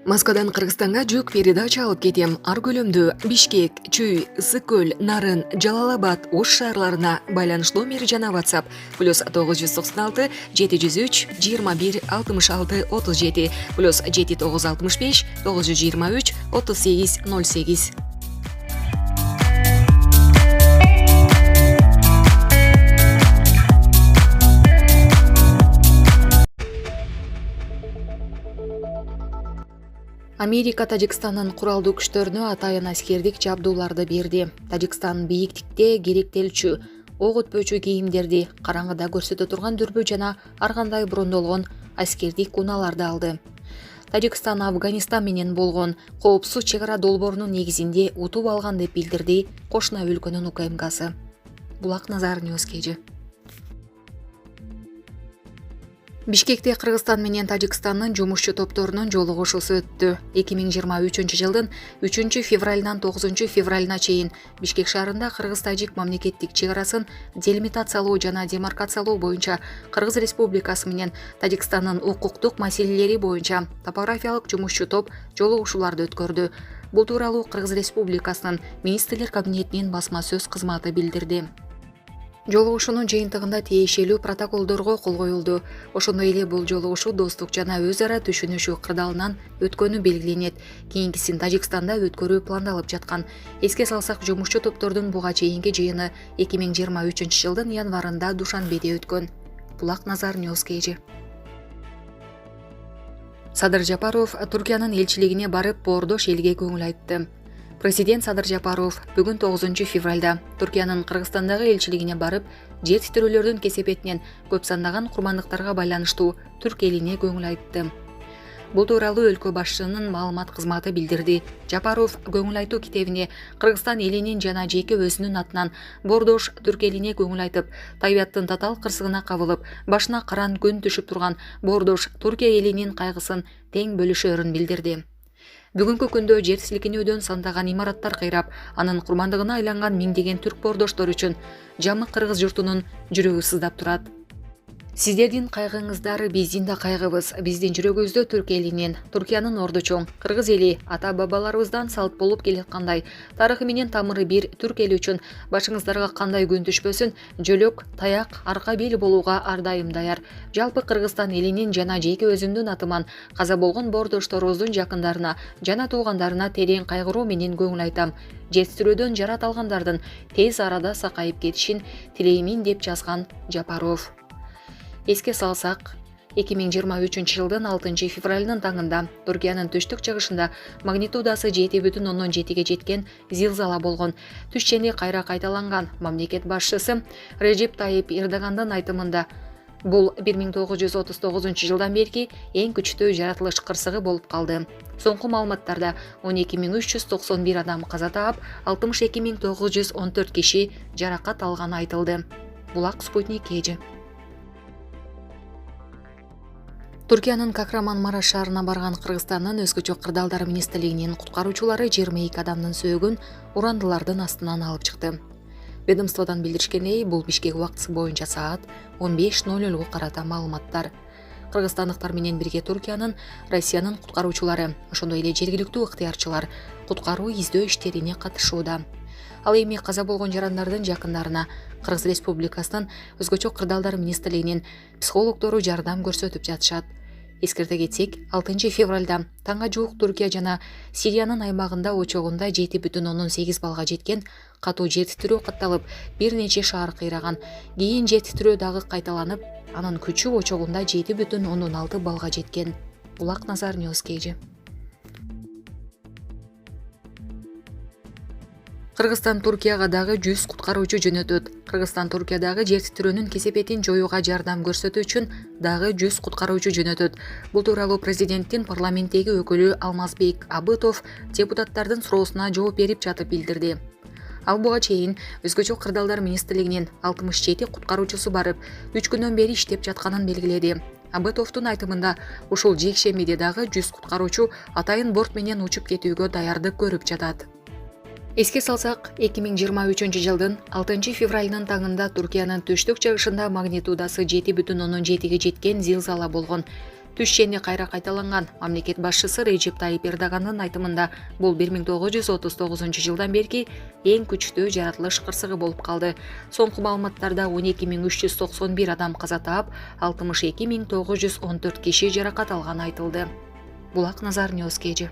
Москвадан Кыргызстанга жүк передача алып кетем. Ар көлөмдүү Бишкек, Чүй, Ысык-Көл, Нарын, Жалал-Абад, Ош шаарларына байланыш номери жана WhatsApp +996 703 21 66 37 +7965 923 38 08. Америка Тажикстандын куралдуу күчтөрүнө атайын аскердик жабдууларды берди. Тажикстан бийиктикте керектелчү, ок өтпөчү кийимдерди, караңгыда көрсөтө турган дүрбү жана ар кандай брондолгон аскердик унааларды алды. Тажикстан Афганистан менен болгон коопсуз чек ара долбоорунун негизинде утуп алган деп билдирди кошуна өлкөнүн УКМКсы. Булак Назар Ньюс KG. Бишкекте Кыргызстан менен Тажикстандын жумушчу топторунун жолугушуусу өттү. 2023 жылдын 3 февралынан 9 февралына чейин Бишкек шаарында Кыргыз-Тажик мамлекеттик чек арасын делимитациялоо жана демаркациялоо боюнча Кыргыз Республикасы менен Тажикстандын укуктук маселелери боюнча топографиялык жумушчу топ жолугушууларды өткөрдү. Бул тууралуу Кыргыз Республикасынын Министрлер кабинетинин басма сөз кызматы билдирди. Жолугушуунун жыйынтыгында тиешелүү протоколдорго кол коюлду. Ошондой эле бул жолугушуу достук жана өз ара түшүнүшүү кырдаалынан өткөнү белгиленет. Кийинкисин Тажикстанда өткөрүү пландалып жаткан. Эске салсак, жумушчу топтордун буга чейинки жыйыны 2023 жылдын январында Душанбеде өткөн. Булак Назар Ньюс KG. Садыр Жапаров Туркиянын элчилигине барып, боордош элге көңүл айтты. Президент Садыр Жапаров бүгүн 9 февралда Туркиянын Кыргызстандагы элчилигине барып, жер титирөөлөрдүн кесепетинен көп сандаган курмандыктарга байланыштуу түрк элине көңүл айтты. Бул тууралуу өлкө башчынын маалымат кызматы билдирди. Жапаров көңүл айтуу китебине Кыргызстан элинин жана жеке өзүнүн атынан боордош түрк элине көңүл айтып, табияттын татаал кырсыгына кабылып, башына каран күн түшүп турган боордош Туркия элинин кайгысын тең бөлүшөрүн билдирди. Бүгүнкү күндө жер силкинүүдөн сандаган имараттар кыйрап, анын курмандыгына айланган миңдеген түрк боордоштор үчүн жамык кыргыз журтунун жүрөгү сыздап турат. Сиздердин кайгыңыздар биздин да кайгыбыз. Биздин жүрөгүбүздө түрк элинин, Туркиянын ордучоң, кыргыз эли ата-бабаларыбыздан салт болуп келаткандай тарыхы менен тамыры бир түрк эли үчүн башыңыздарга кандай күн түшпөсүн, жөлөк, таяк, арка бел болууга ар дайым даяр. Жалпы Кыргызстан элинин жана жеке өзүмдүн атыман каза болгон боордошторубуздун жакындарына жана туугандарына терең кайгыруу менен көңүл айтам. Жер титирөөдөн жарат алгандардын тез арада сакайып кетишин тилеймин деп жазган Жапаров. Эске салсак, 2023 жылдын 6 февралынын таңында Туркиянын түштүк-чыгышында магнитудасы 7,7 жеткен зилзала болгон. Түш чени кайра кайталанган. Мамлекет башчысы Режеп Тайип Эрдогандын айтымында бул 1939 жылдан берки эң күчтүү жаратылыш кырсыгы болуп калды. Соңку маалыматтарда 12.391 адам каза таап, 62.914 киши жаракат алганы айтылды. Булак Спутник KG. Туркиянын Кахраман-Мараш шаарына барган Кыргызстандын өзгөчө кырдаалдар министрлигинин куткаруучулары 22 адамдын сөөгүн урандылардын астынан алып чыкты. Ведомстводон билдиришкендей, бул Бишкек убактысы боюнча саат 15:00 карата маалыматтар. Кыргызстандыктар менен бирге Туркиянын, Россиянын куткаруучулары, ошондой эле жергиликтүү ыктыярчылар куткаруу издөө иштерине катышууда. Ал эми каза болгон жарандардын жакындарына Кыргыз Республикасынын өзгөчө кырдаалдар министрлигинин психологдору жардам көрсөтүп жатышат. Эскерте кетсек, 6 февралда таңга жуук Туркия жана Сириянын аймагында очогунда 7,8 балга жеткен катуу жер титирөө катталып, бир нече шаар кыйраган. Кийин жер титирөө дагы кайталанып, анын күчү очогунда 7,16 балга жеткен. Булак Назар Ньюс KG. Кыргызстан Туркияга дагы 100 куткаруучу жөнөтөт. Кыргызстан Туркиядагы жер титирөөнүн кесепетин жоюуга жардам көрсөтүү үчүн дагы 100 куткаруучу жөнөтөт. Бул тууралуу президенттин парламенттеги өкүлү Алмазбек Абытов депутаттардын суроосуна жооп берип жатып билдирди. Ал буга чейин өзгөчө кырдаалдар министрлигинин 67 куткаруучусу барып, 3 күндөн бери иштеп жатканын белгиледи. Абытовдун айтымында, ушул жекшембиде дагы 100 куткаруучу атайын борт менен учуп кетүүгө даярдык көрүп жатат. Эске салсак, 2023 жылдын 6 февралынын таңында Түркиянын түштүк чыгышында магнитудасы 7,7 жеткен зилзала болгон. Түш шени кайра кайталанган. Мамлекет башчысы Режеп Тайип Эрдоганын айтымында бул 1939 жылдан берки эң күчтүү жаратылыш кырсыгы болуп калды. Соңку маалыматтарда 12.391 адам каза таап, 62.914 киши жаракат алганы айтылды. Булак Назар Ньюс Кежи.